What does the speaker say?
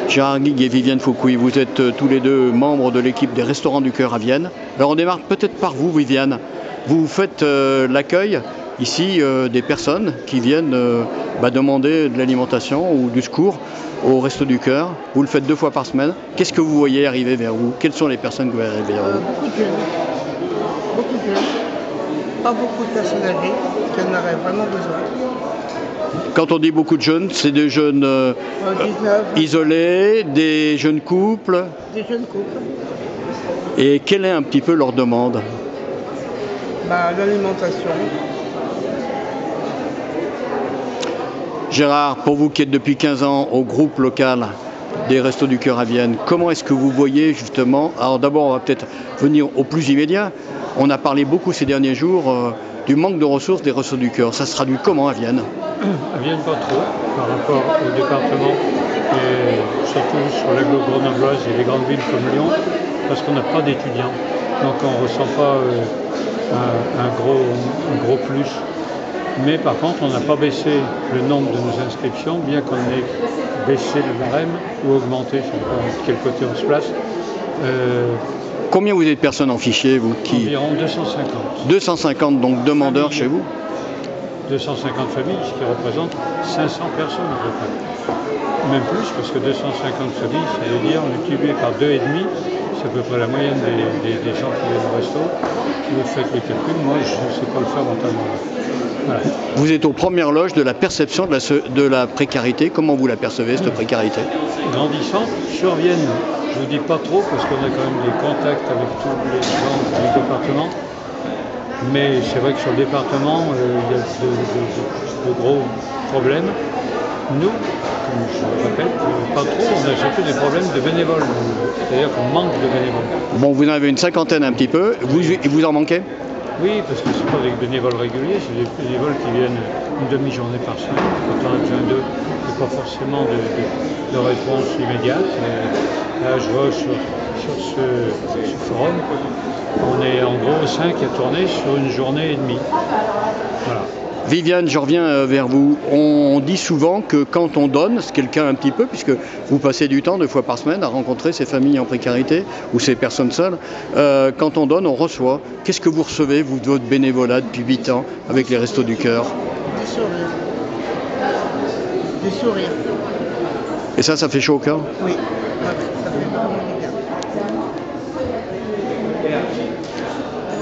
Gérard Guigues et Viviane Foucouy, vous êtes tous les deux membres de l'équipe des Restaurants du Cœur à Vienne. Alors on démarre peut-être par vous, Viviane. Vous faites l'accueil ici des personnes qui viennent demander de l'alimentation ou du secours au Resto du Cœur. Vous le faites 2 fois par semaine. Qu'est-ce que vous voyez arriver vers vous? Quelles sont les personnes que vous voyez arriver vers vous? Beaucoup de jeunes. Beaucoup de jeunes. Pas beaucoup de personnes âgées qui en auraient vraiment besoin. Quand on dit beaucoup de jeunes, c'est des jeunes 19, isolés, des jeunes couples. des jeunes couples. Et quelle est un petit peu leur demande? L'alimentation. Gérard, pour vous qui êtes depuis 15 ans au groupe local des Restos du Cœur à Vienne, comment est-ce que vous voyez justement... Alors d'abord, on va peut-être venir au plus immédiat. On a parlé beaucoup ces derniers jours du manque de ressources des Restos du Cœur. Ça se traduit comment à Vienne? À Vienne, pas trop, par rapport au département, et surtout sur l'agglo grenobloise et les grandes villes comme Lyon, parce qu'on n'a pas d'étudiants. Donc on ne ressent pas un gros plus. Mais par contre, on n'a pas baissé le nombre de nos inscriptions, bien qu'on ait baissé le barème ou augmenté, je ne sais pas de quel côté on se place. Combien vous êtes de personnes en fichier, vous Environ 250. 250 donc demandeurs chez vous? 250 familles, ce qui représente 500 personnes à peu près. Même plus, parce que 250 familles, ça veut dire multiplié par 2,5, c'est à peu près la moyenne des gens qui viennent au resto. Vous faites les calculs, moi je ne sais pas le faire mentalement. Voilà. Vous êtes aux premières loges de la perception de la précarité. Comment vous la percevez, cette précarité? Grandissant, sur Vienne, je ne vous dis pas trop, parce qu'on a quand même des contacts avec tous les gens du département. Mais c'est vrai que sur le département, il y a de gros problèmes. Nous, comme je le répète, pas trop, on a surtout des problèmes de bénévoles. C'est-à-dire qu'on manque de bénévoles. Bon, vous en avez une cinquantaine un petit peu. Vous en manquez? Oui, parce que ce ne sont pas des bénévoles réguliers, c'est des bénévoles qui viennent une demi-journée par semaine. Quand on a besoin d'eux, il n'y a pas forcément de réponse immédiate. Là, je vois sur ce forum, on est en gros 5 à tourner sur une journée et demie. Voilà. Viviane, je reviens vers vous. On dit souvent que quand on donne, c'est quelqu'un un petit peu, puisque vous passez du temps 2 fois par semaine à rencontrer ces familles en précarité ou ces personnes seules, quand on donne, on reçoit. Qu'est-ce que vous recevez, vous, de votre bénévolat depuis 8 ans avec les Restos du Cœur? Des sourires. Des sourires. Et ça fait chaud au cœur? Oui, ça fait vraiment